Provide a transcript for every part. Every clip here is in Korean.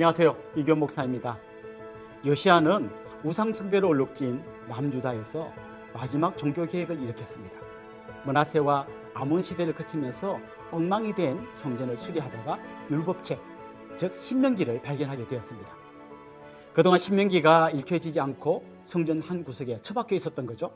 안녕하세요. 이규현 목사입니다. 요시야는 우상숭배로 얼룩진 남유다에서 마지막 종교개혁을 일으켰습니다. 므낫세와 아몬 시대를 거치면서 엉망이 된 성전을 수리하다가 율법책, 즉 신명기를 발견하게 되었습니다. 그동안 신명기가 읽혀지지 않고 성전 한 구석에 처박혀 있었던 거죠.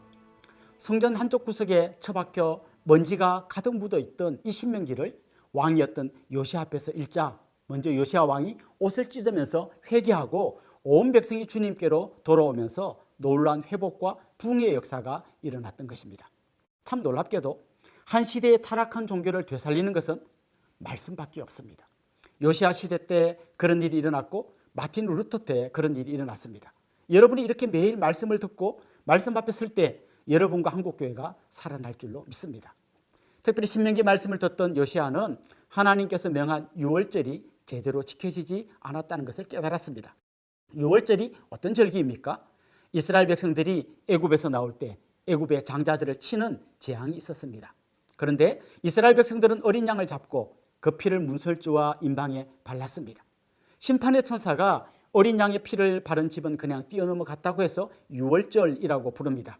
성전 한쪽 구석에 처박혀 먼지가 가득 묻어있던 이 신명기를 왕이었던 요시야 앞에서 읽자 먼저 요시야 왕이 옷을 찢으면서 회개하고 온 백성이 주님께로 돌아오면서 놀라운 회복과 부흥의 역사가 일어났던 것입니다. 참 놀랍게도 한 시대의 타락한 종교를 되살리는 것은 말씀밖에 없습니다. 요시야 시대 때 그런 일이 일어났고 마틴 루터 때 그런 일이 일어났습니다. 여러분이 이렇게 매일 말씀을 듣고 말씀 앞에 설 때 여러분과 한국교회가 살아날 줄로 믿습니다. 특별히 신명기 말씀을 듣던 요시야는 하나님께서 명한 유월절이 제대로 지켜지지 않았다는 것을 깨달았습니다. 유월절이 어떤 절기입니까? 이스라엘 백성들이 애굽에서 나올 때 애굽의 장자들을 치는 재앙이 있었습니다. 그런데 이스라엘 백성들은 어린 양을 잡고 그 피를 문설주와 임방에 발랐습니다. 심판의 천사가 어린 양의 피를 바른 집은 그냥 뛰어넘어갔다고 해서 유월절이라고 부릅니다.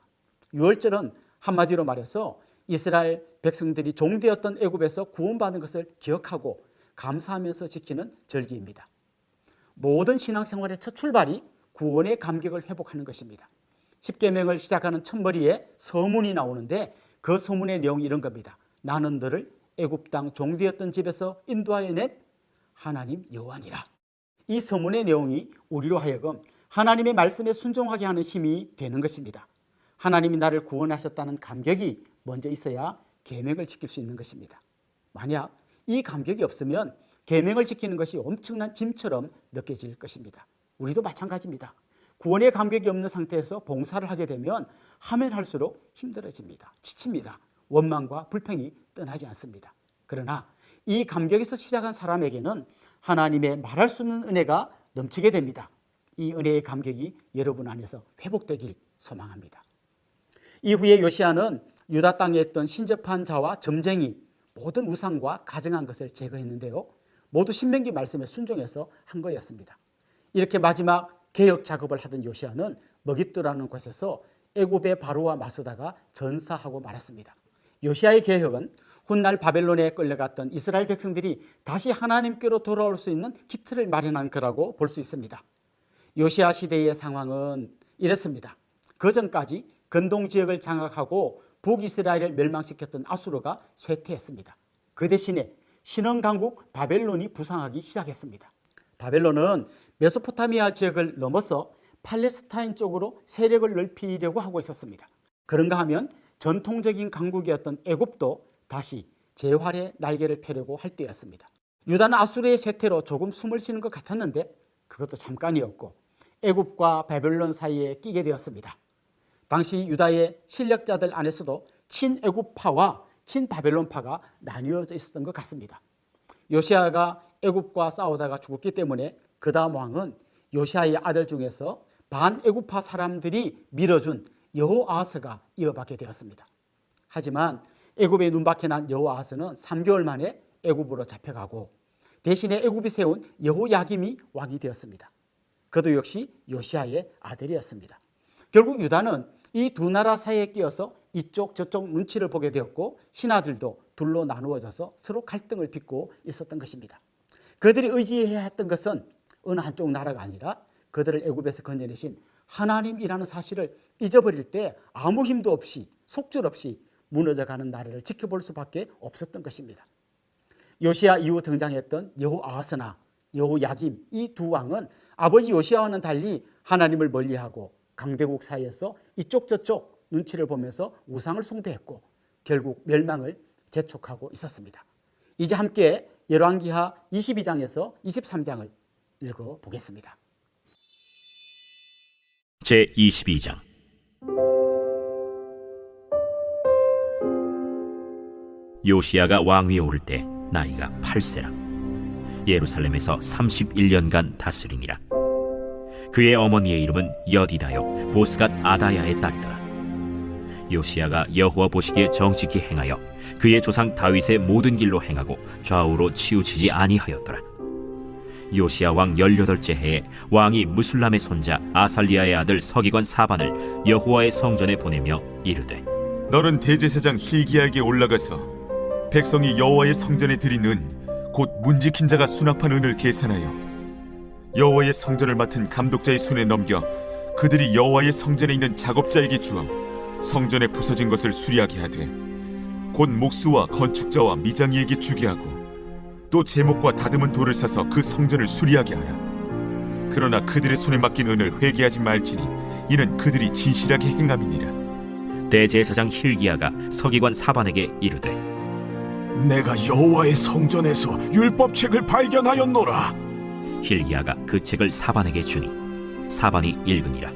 유월절은 한마디로 말해서 이스라엘 백성들이 종되었던 애굽에서 구원받은 것을 기억하고 감사하면서 지키는 절기입니다. 모든 신앙생활의 첫 출발이 구원의 감격을 회복하는 것입니다. 십계명을 시작하는 첫머리에 서문이 나오는데 그 서문의 내용이 이런 겁니다. 나는 너를 애굽 땅 종되었던 집에서 인도하여 낸 하나님 여호와니라. 이 서문의 내용이 우리로 하여금 하나님의 말씀에 순종하게 하는 힘이 되는 것입니다. 하나님이 나를 구원하셨다는 감격이 먼저 있어야 계명을 지킬 수 있는 것입니다. 만약 이 감격이 없으면 계명을 지키는 것이 엄청난 짐처럼 느껴질 것입니다. 우리도 마찬가지입니다. 구원의 감격이 없는 상태에서 봉사를 하게 되면 하면 할수록 힘들어집니다. 지칩니다. 원망과 불평이 떠나지 않습니다. 그러나 이 감격에서 시작한 사람에게는 하나님의 말할 수 없는 은혜가 넘치게 됩니다. 이 은혜의 감격이 여러분 안에서 회복되길 소망합니다. 이후에 요시야는 유다 땅에 있던 신접한 자와 점쟁이 모든 우상과 가증한 것을 제거했는데요. 모두 신명기 말씀에 순종해서 한 거였습니다. 이렇게 마지막 개혁 작업을 하던 요시야는 머깃도라는 곳에서 애굽의 바로와 맞서다가 전사하고 말았습니다. 요시야의 개혁은 훗날 바벨론에 끌려갔던 이스라엘 백성들이 다시 하나님께로 돌아올 수 있는 기틀을 마련한 거라고 볼 수 있습니다. 요시야 시대의 상황은 이랬습니다. 그 전까지 근동 지역을 장악하고 북이스라엘을 멸망시켰던 아수르가 쇠퇴했습니다. 그 대신에 신흥강국 바벨론이 부상하기 시작했습니다. 바벨론은 메소포타미아 지역을 넘어서 팔레스타인 쪽으로 세력을 넓히려고 하고 있었습니다. 그런가 하면 전통적인 강국이었던 애굽도 다시 재활의 날개를 펴려고 할 때였습니다. 유다는 아수르의 쇠퇴로 조금 숨을 쉬는 것 같았는데 그것도 잠깐이었고 애굽과 바벨론 사이에 끼게 되었습니다. 당시 유다의 실력자들 안에서도 친애굽파와 친바벨론파가 나뉘어져 있었던 것 같습니다. 요시야가 애굽과 싸우다가 죽었기 때문에 그 다음 왕은 요시야의 아들 중에서 반애굽파 사람들이 밀어준 여호아하스가 이어받게 되었습니다. 하지만 애굽에 눈박혀 난 여호아하스는 3개월 만에 애굽으로 잡혀가고 대신에 애굽이 세운 여호야김이 왕이 되었습니다. 그도 역시 요시야의 아들이었습니다. 결국 유다는 이 두 나라 사이에 끼어서 이쪽 저쪽 눈치를 보게 되었고 신하들도 둘로 나누어져서 서로 갈등을 빚고 있었던 것입니다. 그들이 의지해야 했던 것은 어느 한쪽 나라가 아니라 그들을 애굽에서 건져내신 하나님이라는 사실을 잊어버릴 때 아무 힘도 없이 속절없이 무너져가는 나라를 지켜볼 수밖에 없었던 것입니다. 요시야 이후 등장했던 여호아하스나 여호야김 이 두 왕은 아버지 요시야와는 달리 하나님을 멀리하고 강대국 사이에서 이쪽 저쪽 눈치를 보면서 우상을 숭배했고 결국 멸망을 재촉하고 있었습니다. 이제 함께 열왕기하 22장에서 23장을 읽어보겠습니다. 제22장 요시야가 왕위에 오를 때 나이가 8세라 예루살렘에서 31년간 다스리니라. 그의 어머니의 이름은 여디다요 보스갓 아다야의 딸이더라. 요시야가 여호와 보시기에 정직히 행하여 그의 조상 다윗의 모든 길로 행하고 좌우로 치우치지 아니하였더라. 요시야 왕 18째 해에 왕이 무술람의 손자 아살리아의 아들 서기관 사반을 여호와의 성전에 보내며 이르되 너는 대제사장 힐기야에게 올라가서 백성이 여호와의 성전에 드린 은 곧 문지킨 자가 수납한 은을 계산하여 여호와의 성전을 맡은 감독자의 손에 넘겨 그들이 여호와의 성전에 있는 작업자에게 주어 성전에 부서진 것을 수리하게 하되 곧 목수와 건축자와 미장이에게 주게 하고 또 제목과 다듬은 돌을 사서 그 성전을 수리하게 하라. 그러나 그들의 손에 맡긴 은을 회개하지 말지니 이는 그들이 진실하게 행함이니라. 대제사장 힐기야가 서기관 사반에게 이르되 내가 여호와의 성전에서 율법책을 발견하였노라. 힐기야가 그 책을 사반에게 주니 사반이 읽으니라.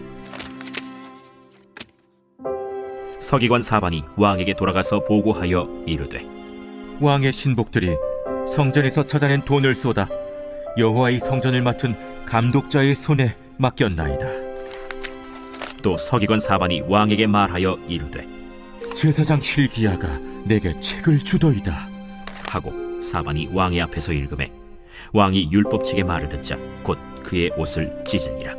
서기관 사반이 왕에게 돌아가서 보고하여 이르되 왕의 신복들이 성전에서 찾아낸 돈을 쏟아 여호와의 성전을 맡은 감독자의 손에 맡겼나이다. 또 서기관 사반이 왕에게 말하여 이르되 제사장 힐기야가 내게 책을 주더이다 하고 사반이 왕의 앞에서 읽음에 왕이 율법책의 말을 듣자 곧 그의 옷을 찢으니라.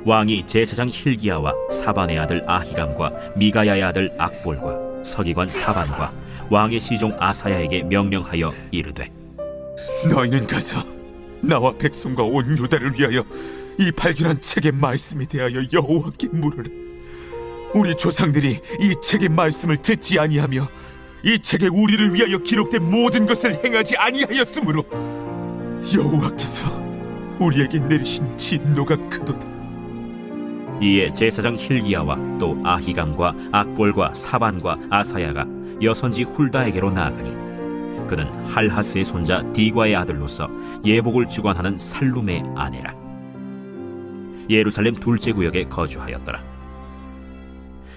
왕이 제사장 힐기야와 사반의 아들 아히감과 미가야의 아들 악볼과 서기관 사반과 왕의 시종 아사야에게 명령하여 이르되 너희는 가서 나와 백성과 온 유다를 위하여 이 발견한 책의 말씀에 대하여 여호와께 물으라. 우리 조상들이 이 책의 말씀을 듣지 아니하며 이 책에 우리를 위하여 기록된 모든 것을 행하지 아니하였으므로 여호와께서 우리에게 내리신 진노가 크도다. 이에 제사장 힐기야와 또 아히감과 악볼과 사반과 아사야가 여선지 훌다에게로 나아가니 그는 할하스의 손자 디과의 아들로서 예복을 주관하는 살룸의 아내라. 예루살렘 둘째 구역에 거주하였더라.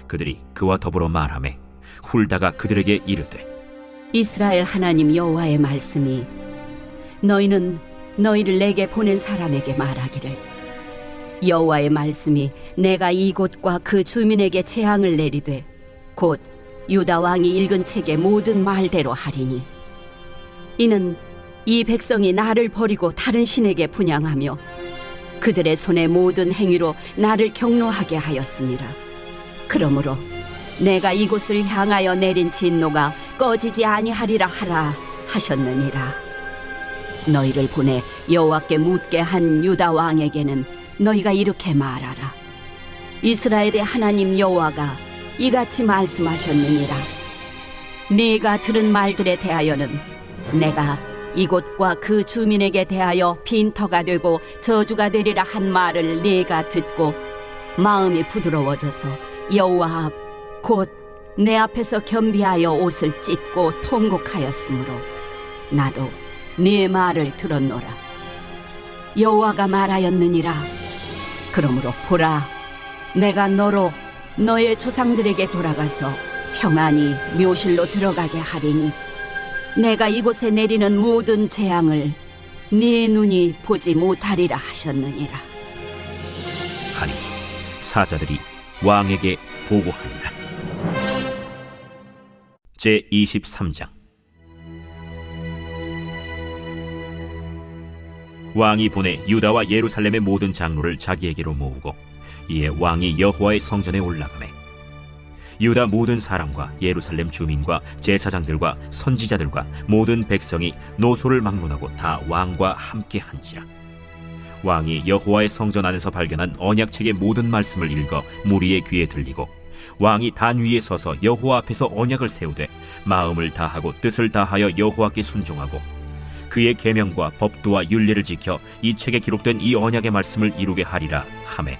그들이 그와 더불어 말하매 훌다가 그들에게 이르되 이스라엘 하나님 여호와의 말씀이 너희는 너희를 내게 보낸 사람에게 말하기를 여호와의 말씀이 내가 이곳과 그 주민에게 재앙을 내리되 곧 유다 왕이 읽은 책의 모든 말대로 하리니 이는 이 백성이 나를 버리고 다른 신에게 분향하며 그들의 손의 모든 행위로 나를 경노하게 하였습니다. 그러므로 내가 이곳을 향하여 내린 진노가 꺼지지 아니하리라 하라 하셨느니라. 너희를 보내 여호와께 묻게 한 유다 왕에게는 너희가 이렇게 말하라. 이스라엘의 하나님 여호와가 이같이 말씀하셨느니라. 네가 들은 말들에 대하여는 내가 이곳과 그 주민에게 대하여 빈터가 되고 저주가 되리라 한 말을 네가 듣고 마음이 부드러워져서 여호와 앞 곧 내 앞에서 겸비하여 옷을 찢고 통곡하였으므로 나도 네 말을 들었노라. 여호와가 말하였느니라. 그러므로 보라, 내가 너로 너의 조상들에게 돌아가서 평안히 묘실로 들어가게 하리니 내가 이곳에 내리는 모든 재앙을 네 눈이 보지 못하리라 하셨느니라. 하니 사자들이 왕에게 보고하니라. 제23장 왕이 보내 유다와 예루살렘의 모든 장로를 자기에게로 모으고 이에 왕이 여호와의 성전에 올라가매 유다 모든 사람과 예루살렘 주민과 제사장들과 선지자들과 모든 백성이 노소를 막론하고 다 왕과 함께 한지라. 왕이 여호와의 성전 안에서 발견한 언약책의 모든 말씀을 읽어 무리의 귀에 들리고 왕이 단 위에 서서 여호와 앞에서 언약을 세우되 마음을 다하고 뜻을 다하여 여호와께 순종하고 그의 계명과 법도와 율례를 지켜 이 책에 기록된 이 언약의 말씀을 이루게 하리라 하매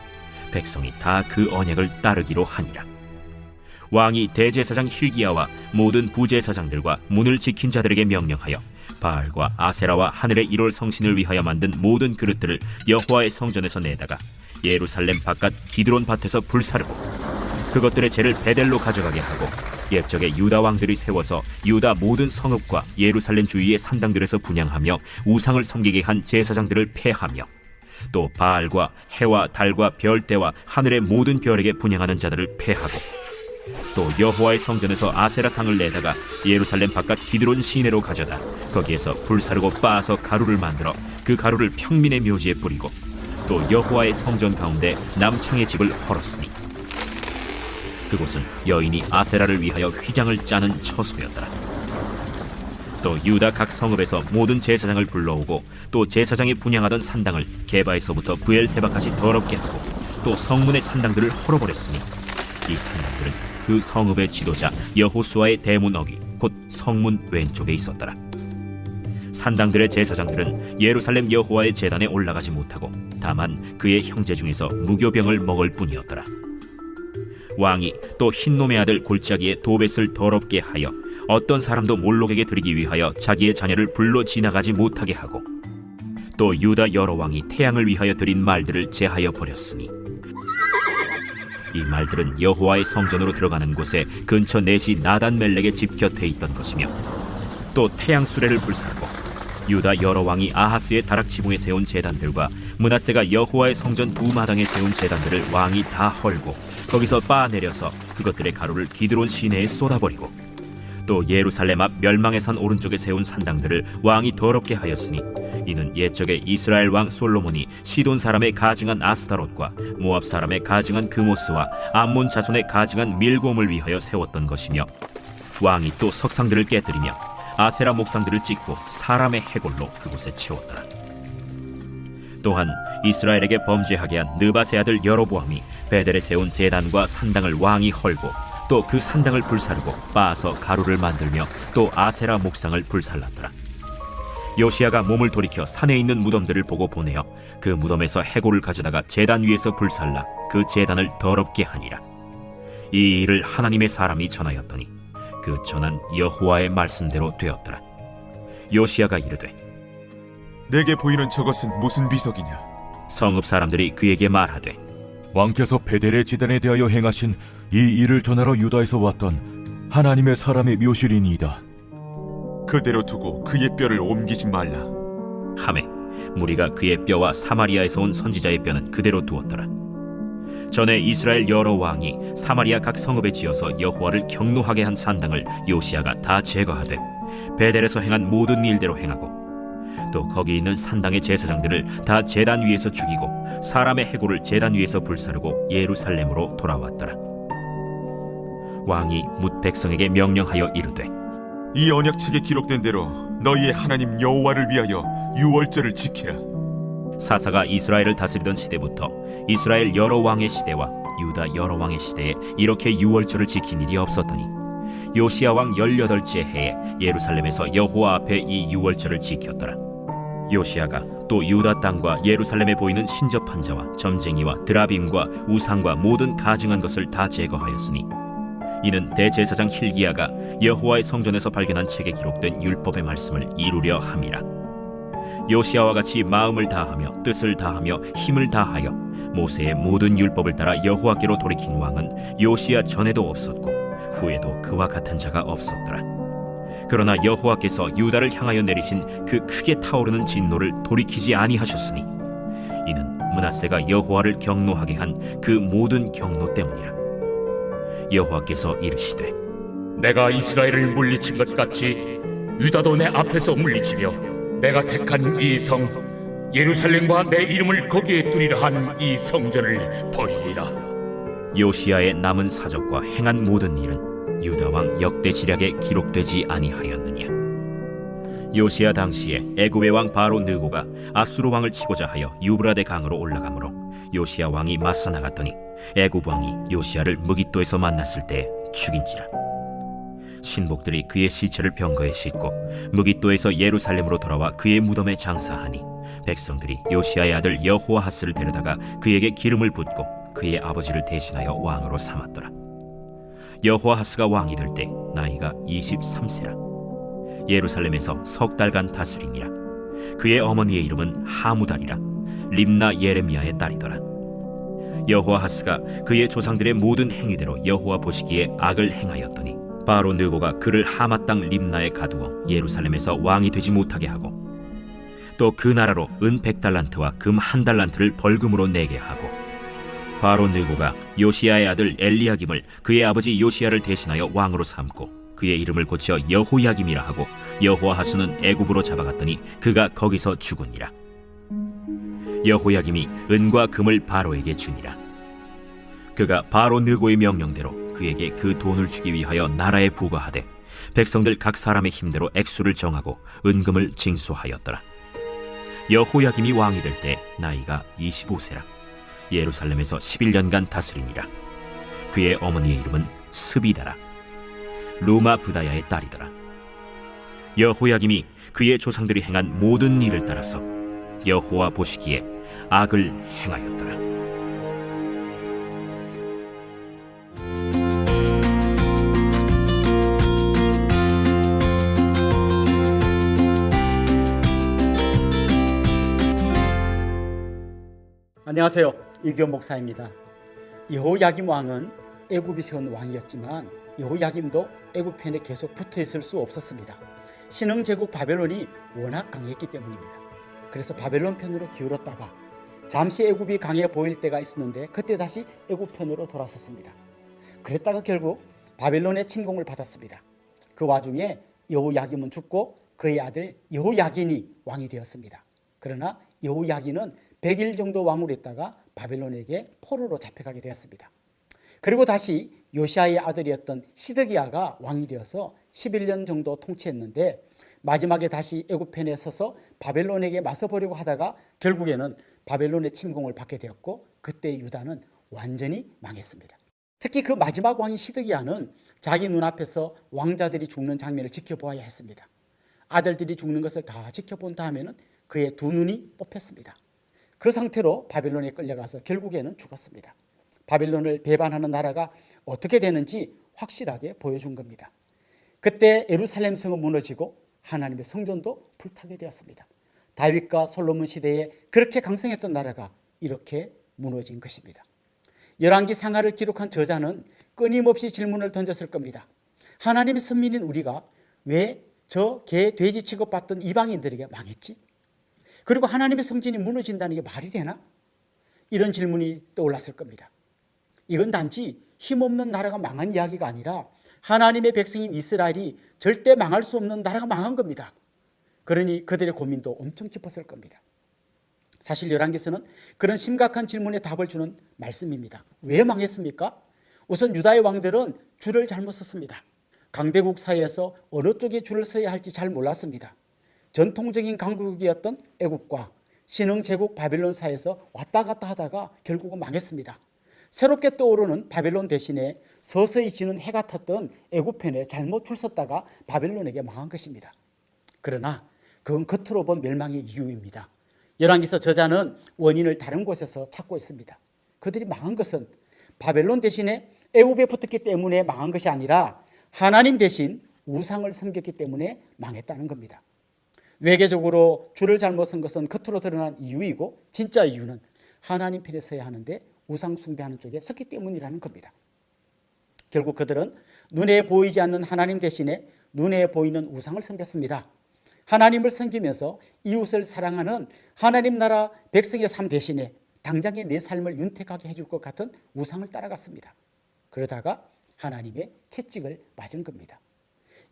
백성이 다 그 언약을 따르기로 하니라. 왕이 대제사장 힐기야와 모든 부제사장들과 문을 지킨 자들에게 명령하여 바알과 아세라와 하늘의 1월 성신을 위하여 만든 모든 그릇들을 여호와의 성전에서 내다가 예루살렘 바깥 기드론 밭에서 불사르고 그것들의 재를 베델로 가져가게 하고 옛적에 유다 왕들이 세워서 유다 모든 성읍과 예루살렘 주위의 산당들에서 분향하며 우상을 섬기게 한 제사장들을 폐하며 또 바알과 해와 달과 별대와 하늘의 모든 별에게 분향하는 자들을 폐하고 또 여호와의 성전에서 아세라 상을 내다가 예루살렘 바깥 기드론 시내로 가져다 거기에서 불사르고 빻아서 가루를 만들어 그 가루를 평민의 묘지에 뿌리고 또 여호와의 성전 가운데 남창의 집을 헐었으니 그곳은 여인이 아세라를 위하여 휘장을 짜는 처소였더라. 또 유다 각 성읍에서 모든 제사장을 불러오고 또 제사장이 분향하던 산당을 게바에서부터 브엘세바까지 더럽게 하고 또 성문의 산당들을 헐어버렸으니 이 산당들은 그 성읍의 지도자 여호수아의 대문 어귀 곧 성문 왼쪽에 있었더라. 산당들의 제사장들은 예루살렘 여호와의 제단에 올라가지 못하고 다만 그의 형제 중에서 무교병을 먹을 뿐이었더라. 왕이 또 흰놈의 아들 골짜기에 도벳을 더럽게 하여 어떤 사람도 몰록에게 드리기 위하여 자기의 자녀를 불러 지나가지 못하게 하고 또 유다 여러 왕이 태양을 위하여 드린 말들을 제하여 버렸으니 이 말들은 여호와의 성전으로 들어가는 곳에 근처 넷이 나단-멜렉의 집 곁에 있던 것이며 또 태양 수레를 불사르고 유다 여러 왕이 아하스의 다락 지붕에 세운 제단들과 므낫세가 여호와의 성전 두 마당에 세운 제단들을 왕이 다 헐고 거기서 빻아내려서 그것들의 가루를 기드론 시내에 쏟아버리고 또 예루살렘 앞 멸망의 산 오른쪽에 세운 산당들을 왕이 더럽게 하였으니 이는 옛적에 이스라엘 왕 솔로몬이 시돈 사람의 가증한 아스타롯과 모압 사람의 가증한 그모스와 암몬 자손의 가증한 밀곰을 위하여 세웠던 것이며 왕이 또 석상들을 깨뜨리며 아세라 목상들을 찍고 사람의 해골로 그곳에 채웠더라. 또한 이스라엘에게 범죄하게 한 느바세 아들 여로보암이 베델에 세운 제단과 산당을 왕이 헐고 또 그 산당을 불사르고 빻아서 가루를 만들며 또 아세라 목상을 불살랐더라. 요시야가 몸을 돌이켜 산에 있는 무덤들을 보고 보내어 그 무덤에서 해골을 가져다가 제단 위에서 불살라 그 제단을 더럽게 하니라. 이 일을 하나님의 사람이 전하였더니 그 전한 여호와의 말씀대로 되었더라. 요시야가 이르되 내게 보이는 저것은 무슨 비석이냐? 성읍 사람들이 그에게 말하되 왕께서 베델의 지단에 대하여 행하신 이 일을 전하러 유다에서 왔던 하나님의 사람의 묘실이니이다. 그대로 두고 그의 뼈를 옮기지 말라. 하매 무리가 그의 뼈와 사마리아에서 온 선지자의 뼈는 그대로 두었더라. 전에 이스라엘 여러 왕이 사마리아 각 성읍에 지어서 여호와를 경노하게 한 산당을 요시야가 다 제거하되 베델에서 행한 모든 일대로 행하고 또 거기 있는 산당의 제사장들을 다 제단 위에서 죽이고 사람의 해골을 제단 위에서 불사르고 예루살렘으로 돌아왔더라. 왕이 뭇 백성에게 명령하여 이르되 이 언약책에 기록된 대로 너희의 하나님 여호와를 위하여 유월절을 지키라. 사사가 이스라엘을 다스리던 시대부터 이스라엘 여러 왕의 시대와 유다 여러 왕의 시대에 이렇게 유월절을 지킨 일이 없었더니 요시야 왕 18째 해에 예루살렘에서 여호와 앞에 이 유월절을 지켰더라. 요시야가 또 유다 땅과 예루살렘에 보이는 신접한 자와 점쟁이와 드라빔과 우상과 모든 가증한 것을 다 제거하였으니 이는 대제사장 힐기야가 여호와의 성전에서 발견한 책에 기록된 율법의 말씀을 이루려 함이라. 요시야와 같이 마음을 다하며 뜻을 다하며 힘을 다하여 모세의 모든 율법을 따라 여호와께로 돌이킨 왕은 요시야 전에도 없었고 후에도 그와 같은 자가 없었더라. 그러나 여호와께서 유다를 향하여 내리신 그 크게 타오르는 진노를 돌이키지 아니하셨으니 이는 므낫세가 여호와를 경노하게 한 그 모든 경노 때문이라. 여호와께서 이르시되 내가 이스라엘을 물리친 것 같이 유다도 내 앞에서 물리치며 내가 택한 이 성 예루살렘과 내 이름을 거기에 두리라 한 이 성전을 버리리라. 요시야의 남은 사적과 행한 모든 일은 유다 왕 역대지략에 기록되지 아니하였느냐. 요시야 당시에 애굽의 왕 바로 느고가 아수르 왕을 치고자 하여 유브라데 강으로 올라가므로 요시야 왕이 맞서 나갔더니 애굽 왕이 요시야를 무깃도에서 만났을 때 죽인지라. 신복들이 그의 시체를 병거에 싣고 무깃도에서 예루살렘으로 돌아와 그의 무덤에 장사하니 백성들이 요시야의 아들 여호아하스를 데려다가 그에게 기름을 붓고 그의 아버지를 대신하여 왕으로 삼았더라. 여호아하스가 왕이 될 때 나이가 23세라. 예루살렘에서 석 달간 다스리니라. 그의 어머니의 이름은 하무달이라. 림나 예레미야의 딸이더라. 여호아하스가 그의 조상들의 모든 행위대로 여호와 보시기에 악을 행하였더니 바로 느고가 그를 하마 땅 림나에 가두어 예루살렘에서 왕이 되지 못하게 하고 또 그 나라로 은 100달란트와 금 1달란트를 벌금으로 내게 하고 바로 느고가 요시야의 아들 엘리야김을 그의 아버지 요시야를 대신하여 왕으로 삼고 그의 이름을 고쳐 여호야김이라 하고 여호아하스는 애굽으로 잡아갔더니 그가 거기서 죽으니라. 여호야김이 은과 금을 바로에게 주니라. 그가 바로 느고의 명령대로 그에게 그 돈을 주기 위하여 나라에 부과하되 백성들 각 사람의 힘대로 액수를 정하고 은금을 징수하였더라. 여호야김이 왕이 될 때 나이가 25세라. 예루살렘에서 11년간 다스리니라. 그의 어머니의 이름은 스비다라. 루마 부다야의 딸이더라. 여호야김이 그의 조상들이 행한 모든 일을 따라서 여호와 보시기에 악을 행하였더라. 안녕하세요. 이규현 목사입니다. 여호야김 왕은 애굽이 세운 왕이었지만 여호야김도 애굽 편에 계속 붙어 있을 수 없었습니다. 신흥 제국 바벨론이 워낙 강했기 때문입니다. 그래서 바벨론 편으로 기울었다가 잠시 애굽이 강해 보일 때가 있었는데 그때 다시 애굽 편으로 돌아섰습니다. 그랬다가 결국 바벨론의 침공을 받았습니다. 그 와중에 여호야김은 죽고 그의 아들 여호야긴이 왕이 되었습니다. 그러나 여호야긴은 100일 정도 왕으로 있다가 바벨론에게 포로로 잡혀가게 되었습니다. 그리고 다시 요시아의 아들이었던 시드기야가 왕이 되어서 11년 정도 통치했는데 마지막에 다시 애굽편에 서서 바벨론에게 맞서보려고 하다가 결국에는 바벨론의 침공을 받게 되었고 그때 유다는 완전히 망했습니다. 특히 그 마지막 왕인 시드기야는 자기 눈앞에서 왕자들이 죽는 장면을 지켜보아야 했습니다. 아들들이 죽는 것을 다 지켜본 다음에는 그의 두 눈이 뽑혔습니다. 그 상태로 바벨론에 끌려가서 결국에는 죽었습니다. 바벨론을 배반하는 나라가 어떻게 되는지 확실하게 보여준 겁니다. 그때 예루살렘 성은 무너지고 하나님의 성전도 불타게 되었습니다. 다윗과 솔로몬 시대에 그렇게 강성했던 나라가 이렇게 무너진 것입니다. 열왕기 상하를 기록한 저자는 끊임없이 질문을 던졌을 겁니다. 하나님의 선민인 우리가 왜 저 개, 돼지 취급받던 이방인들에게 망했지? 그리고 하나님의 성전이 무너진다는 게 말이 되나? 이런 질문이 떠올랐을 겁니다. 이건 단지 힘없는 나라가 망한 이야기가 아니라 하나님의 백성인 이스라엘이 절대 망할 수 없는 나라가 망한 겁니다. 그러니 그들의 고민도 엄청 깊었을 겁니다. 사실 열왕기서는 그런 심각한 질문에 답을 주는 말씀입니다. 왜 망했습니까? 우선 유다의 왕들은 줄을 잘못 섰습니다. 강대국 사이에서 어느 쪽에 줄을 서야 할지 잘 몰랐습니다. 전통적인 강국이었던 애굽과 신흥 제국 바벨론 사이에서 왔다 갔다 하다가 결국은 망했습니다. 새롭게 떠오르는 바벨론 대신에 서서히 지는 해가 탔던 애굽 편에 잘못 줄 섰다가 바벨론에게 망한 것입니다. 그러나 그건 겉으로 본 멸망의 이유입니다. 열왕기서 저자는 원인을 다른 곳에서 찾고 있습니다. 그들이 망한 것은 바벨론 대신에 애굽에 붙었기 때문에 망한 것이 아니라 하나님 대신 우상을 섬겼기 때문에 망했다는 겁니다. 외계적으로 줄을 잘못 쓴 것은 겉으로 드러난 이유이고 진짜 이유는 하나님 편에 서야 하는데 우상 숭배하는 쪽에 섰기 때문이라는 겁니다. 결국 그들은 눈에 보이지 않는 하나님 대신에 눈에 보이는 우상을 섬겼습니다. 하나님을 섬기면서 이웃을 사랑하는 하나님 나라 백성의 삶 대신에 당장의 내 삶을 윤택하게 해줄 것 같은 우상을 따라갔습니다. 그러다가 하나님의 채찍을 맞은 겁니다.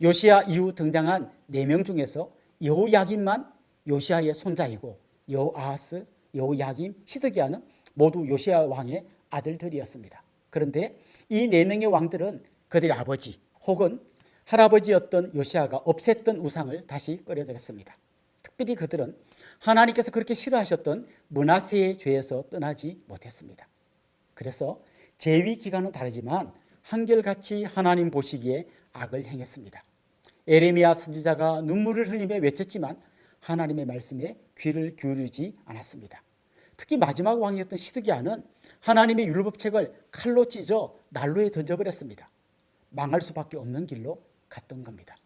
요시야 이후 등장한 4명 중에서 여호야김만 요시야의 손자이고 여호아하스, 여호야김, 시드기야는 모두 요시야 왕의 아들들이었습니다. 그런데 이 4명의 왕들은 그들의 아버지 혹은 할아버지였던 요시야가 없앴던 우상을 다시 끌어들였습니다. 특별히 그들은 하나님께서 그렇게 싫어하셨던 므낫세의 죄에서 떠나지 못했습니다. 그래서 재위 기간은 다르지만 한결같이 하나님 보시기에 악을 행했습니다. 에레미야 선지자가 눈물을 흘리며 외쳤지만 하나님의 말씀에 귀를 기울이지 않았습니다. 특히 마지막 왕이었던 시드기야는 하나님의 율법책을 칼로 찢어 난로에 던져버렸습니다. 망할 수밖에 없는 길로 갔던 겁니다.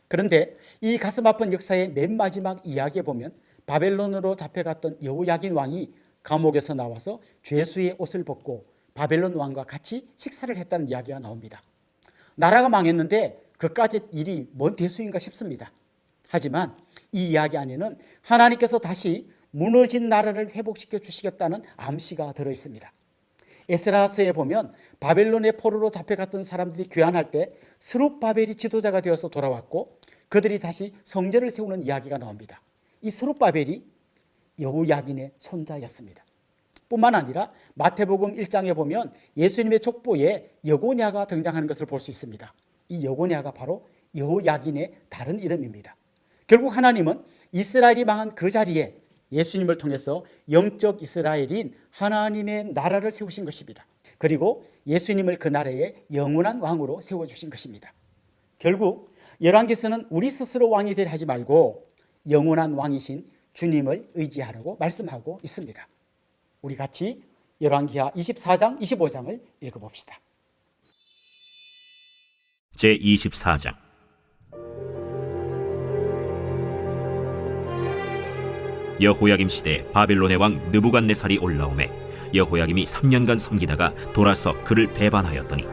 그런데 이 가슴 아픈 역사의 맨 마지막 이야기에 보면 바벨론으로 잡혀갔던 여호야긴 왕이 감옥에서 나와서 죄수의 옷을 벗고 바벨론 왕과 같이 식사를 했다는 이야기가 나옵니다. 나라가 망했는데 그까짓 일이 뭔 대수인가 싶습니다. 하지만 이 이야기 안에는 하나님께서 다시 무너진 나라를 회복시켜 주시겠다는 암시가 들어있습니다. 에스라서에 보면 바벨론의 포로로 잡혀갔던 사람들이 귀환할 때 스룹바벨이 지도자가 되어서 돌아왔고 그들이 다시 성전을 세우는 이야기가 나옵니다. 이 스룹바벨이 여호야긴의 손자였습니다. 뿐만 아니라 마태복음 1장에 보면 예수님의 족보에 여고냐가 등장하는 것을 볼 수 있습니다. 이 여고냐가 바로 여호야긴의 다른 이름입니다. 결국 하나님은 이스라엘이 망한 그 자리에 예수님을 통해서 영적 이스라엘인 하나님의 나라를 세우신 것입니다. 그리고 예수님을 그 나라의 영원한 왕으로 세워주신 것입니다. 결국 열왕기서는 우리 스스로 왕이 되려 하지 말고 영원한 왕이신 주님을 의지하라고 말씀하고 있습니다. 우리 같이 열왕기하 24장, 25장을 읽어봅시다. 제24장. 여호야김 시대에 바벨론의 왕 느부갓네살이 올라오매 여호야김이 3년간 섬기다가 돌아서 그를 배반하였더니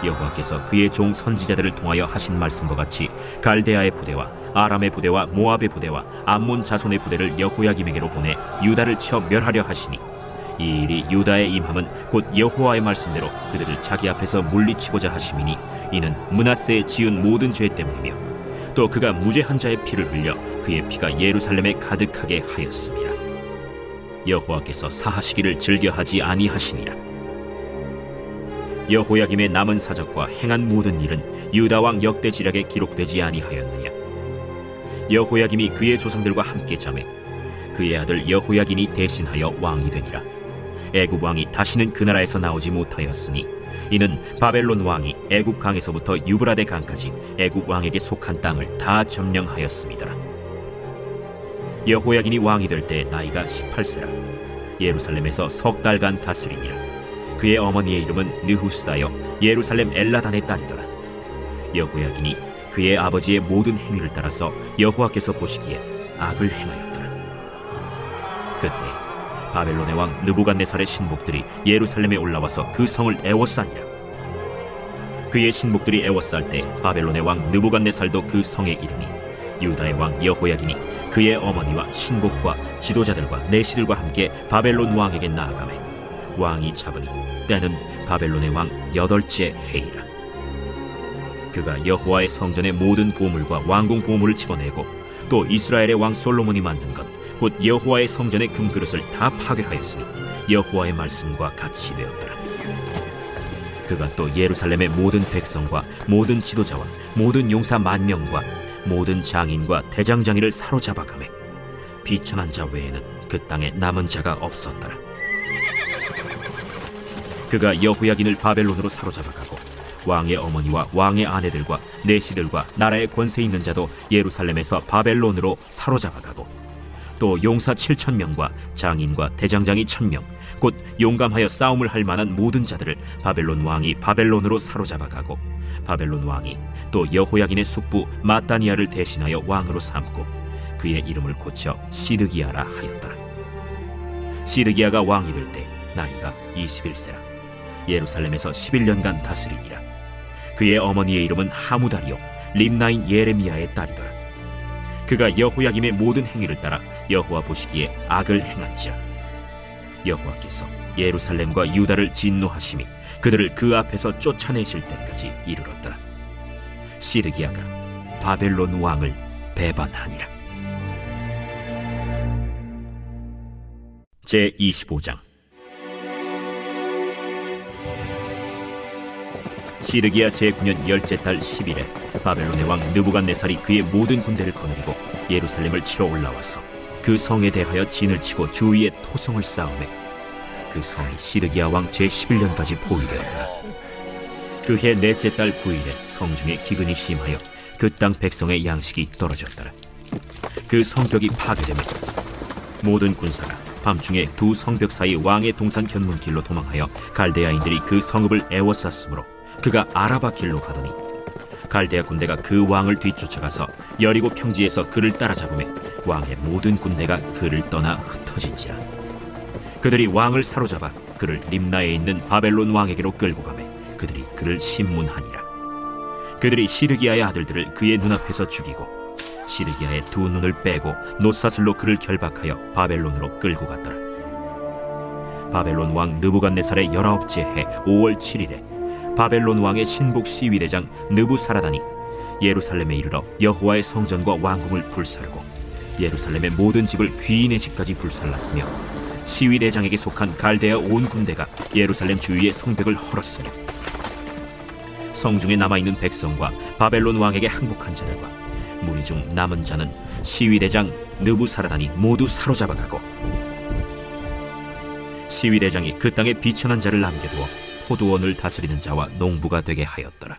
여호와께서 그의 종 선지자들을 통하여 하신 말씀과 같이 갈대아의 부대와 아람의 부대와 모압의 부대와 암몬 자손의 부대를 여호야김에게로 보내 유다를 쳐 멸하려 하시니 이 일이 유다에 임함은 곧 여호와의 말씀대로 그들을 자기 앞에서 물리치고자 하심이니 이는 므낫세에 지은 모든 죄 때문이며 또 그가 무죄한 자의 피를 흘려 그의 피가 예루살렘에 가득하게 하였습니다. 여호와께서 사하시기를 즐겨하지 아니하시니라. 여호야김의 남은 사적과 행한 모든 일은 유다 왕 역대지략에 기록되지 아니하였느냐. 여호야김이 그의 조상들과 함께 잠에 그의 아들 여호야긴이 대신하여 왕이 되니라. 애굽 왕이 다시는 그 나라에서 나오지 못하였으니 이는 바벨론 왕이 애굽 강에서부터 유브라데 강까지 애굽 왕에게 속한 땅을 다 점령하였음이더라. 여호야긴이 왕이 될 때 나이가 18세라. 예루살렘에서 석 달간 다스리니라. 그의 어머니의 이름은 느후스다여 예루살렘 엘라단의 딸이더라. 여호야긴이 그의 아버지의 모든 행위를 따라서 여호와께서 보시기에 악을 행하였더라. 그때 바벨론의 왕 느부갓네살의 신복들이 예루살렘에 올라와서 그 성을 애워싸니라. 그의 신복들이 애워쌀 때 바벨론의 왕 느부갓네살도 그 성에 이르니 유다의 왕 여호야긴이 그의 어머니와 신복과 지도자들과 내시들과 함께 바벨론 왕에게 나아가매 왕이 잡으니 때는 바벨론의 왕 8째 해이라. 그가 여호와의 성전의 모든 보물과 왕궁 보물을 집어내고 또 이스라엘의 왕 솔로몬이 만든 것 곧 여호와의 성전의 금그릇을 다 파괴하였으니 여호와의 말씀과 같이 되었더라. 그가 또 예루살렘의 모든 백성과 모든 지도자와 모든 용사 10,000명과 모든 장인과 대장장이를 사로잡아가매 비천한 자 외에는 그 땅에 남은 자가 없었더라. 그가 여호야긴을 바벨론으로 사로잡아가고 왕의 어머니와 왕의 아내들과 내시들과 나라의 권세 있는 자도 예루살렘에서 바벨론으로 사로잡아가고 또 용사 7,000명과 장인과 대장장이 1,000명 곧 용감하여 싸움을 할 만한 모든 자들을 바벨론 왕이 바벨론으로 사로잡아가고 바벨론 왕이 또 여호야긴의 숙부 마따니아를 대신하여 왕으로 삼고 그의 이름을 고쳐 시드기야라 하였더라. 시드기야가 왕이 될 때 나이가 21세라. 예루살렘에서 11년간 다스리니라. 그의 어머니의 이름은 하무다리요 림나인 예레미야의 딸이더라. 그가 여호야김의 모든 행위를 따라 여호와 보시기에 악을 행한지라. 여호와께서 예루살렘과 유다를 진노하심이 그들을 그 앞에서 쫓아내실 때까지 이르렀더라. 시드기야가 바벨론 왕을 배반하니라. 제25장. 시드기야 제9년 10째 달 10일에 바벨론의 왕 느부갓네살이 그의 모든 군대를 거느리고 예루살렘을 치러 올라와서 그 성에 대하여 진을 치고 주위에 토성을 쌓으매 그 성이 시드기야 왕 제11년까지 포위되었더라. 그해 넷째 달 9일에 성중에 기근이 심하여 그 땅 백성의 양식이 떨어졌더라. 그 성벽이 파괴되며 모든 군사가 밤중에 두 성벽 사이 왕의 동산 견문길로 도망하여 갈대아인들이 그 성읍을 애워쌌으므로 그가 아라바 길로 가더니 갈대아 군대가 그 왕을 뒤쫓아가서 여리고 평지에서 그를 따라잡으매 왕의 모든 군대가 그를 떠나 흩어진지라. 그들이 왕을 사로잡아 그를 림나에 있는 바벨론 왕에게로 끌고 가매 그들이 그를 심문하니라. 그들이 시드기야의 아들들을 그의 눈앞에서 죽이고 시드기야의 두 눈을 빼고 놋사슬로 그를 결박하여 바벨론으로 끌고 갔더라. 바벨론 왕 느부갓네살의 19째 해 5월 7일에 바벨론 왕의 신복 시위대장 느부사라단이 예루살렘에 이르러 여호와의 성전과 왕궁을 불사르고 예루살렘의 모든 집을 귀인의 집까지 불살랐으며 시위대장에게 속한 갈대아 온 군대가 예루살렘 주위의 성벽을 헐었으며 성중에 남아있는 백성과 바벨론 왕에게 항복한 자들과 무리 중 남은 자는 시위대장 느부사라단이 모두 사로잡아가고 시위대장이 그 땅에 비천한 자를 남겨두어 포도원을 다스리는 자와 농부가 되게 하였더라.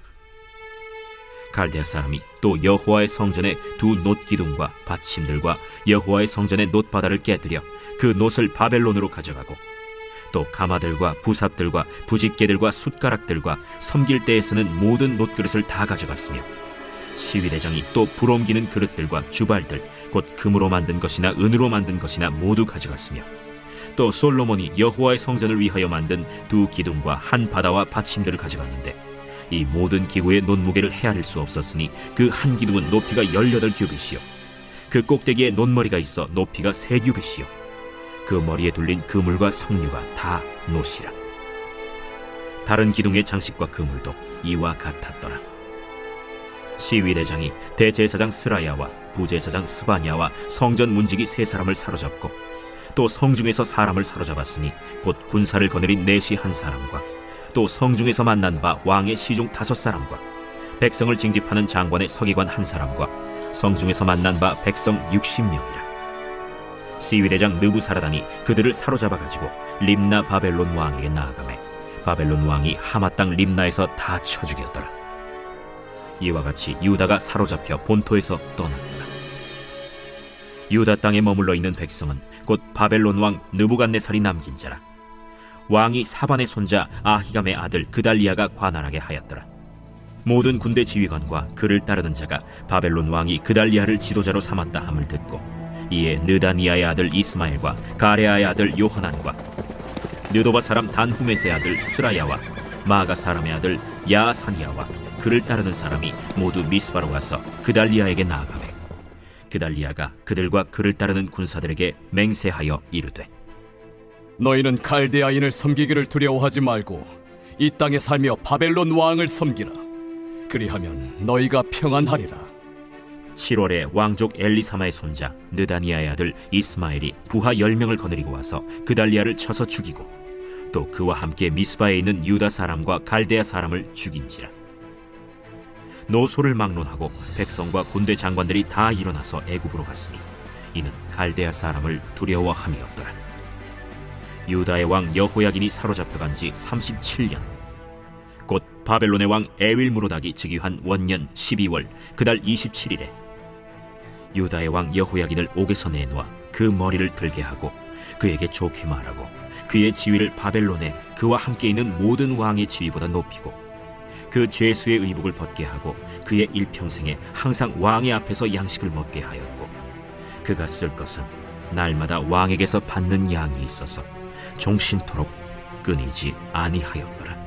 갈대아 사람이 또 여호와의 성전의 두 놋기둥과 받침들과 여호와의 성전의 놋바다를 깨뜨려 그 놋을 바벨론으로 가져가고 또 가마들과 부삽들과 부집개들과 숟가락들과 섬길 때에 쓰는 모든 놋그릇을 다 가져갔으며 시위대장이 또 불옮기는 그릇들과 주발들 곧 금으로 만든 것이나 은으로 만든 것이나 모두 가져갔으며 또 솔로몬이 여호와의 성전을 위하여 만든 두 기둥과 한 바다와 받침들을 가져갔는데 이 모든 기구의 놋무게를 헤아릴 수 없었으니 그 한 기둥은 높이가 18규빗이요 그 꼭대기에 놋머리가 있어 높이가 3규빗이요 그 머리에 둘린 그물과 석류가 다 놋이라. 다른 기둥의 장식과 그물도 이와 같았더라. 시위대장이 대제사장 스라야와 부제사장 스바냐와 성전 문지기 3사람을 사로잡고 또 성중에서 사람을 사로잡았으니 곧 군사를 거느린 내시 1사람과 또 성중에서 만난 바 왕의 시중 5사람과 백성을 징집하는 장관의 서기관 1사람과 성중에서 만난 바 백성 60명이라. 시위대장 느부사라단이 그들을 사로잡아가지고 림나 바벨론 왕에게 나아가매 바벨론 왕이 하마 땅 림나에서 다 쳐 죽였더라. 이와 같이 유다가 사로잡혀 본토에서 떠났구나. 유다 땅에 머물러 있는 백성은 곧 바벨론 왕 느부갓네살이 남긴 자라. 왕이 사반의 손자 아히감의 아들 그달리아가 관할하게 하였더라. 모든 군대 지휘관과 그를 따르는 자가 바벨론 왕이 그달리아를 지도자로 삼았다 함을 듣고 이에 느다니아의 아들 이스마엘과 가레아의 아들 요하난과 느도바 사람 단후메스의 아들 스라야와 마가 사람의 아들 야사니아와 그를 따르는 사람이 모두 미스바로 가서 그달리아에게 나아가매 그달리아가 그들과 그를 따르는 군사들에게 맹세하여 이르되 너희는 갈대아인을 섬기기를 두려워하지 말고 이 땅에 살며 바벨론 왕을 섬기라. 그리하면 너희가 평안하리라. 7월에 왕족 엘리사마의 손자 느다니아의 아들 이스마엘이 부하 10명을 거느리고 와서 그달리아를 쳐서 죽이고 또 그와 함께 미스바에 있는 유다 사람과 갈대아 사람을 죽인지라. 노소를 막론하고 백성과 군대 장관들이 다 일어나서 애굽으로 갔으니 이는 갈대아 사람을 두려워함이었더라. 유다의 왕 여호야긴이 사로잡혀간 지 37년 곧 바벨론의 왕 에윌무로닥이 즉위한 원년 12월 그달 27일에 유다의 왕 여호야긴을 옥에서 내놓아 그 머리를 들게 하고 그에게 좋게 말하고 그의 지위를 바벨론에 그와 함께 있는 모든 왕의 지위보다 높이고 그 죄수의 의복을 벗게 하고 그의 일평생에 항상 왕의 앞에서 양식을 먹게 하였고 그가 쓸 것은 날마다 왕에게서 받는 양이 있어서 종신토록 끊이지 아니하였더라.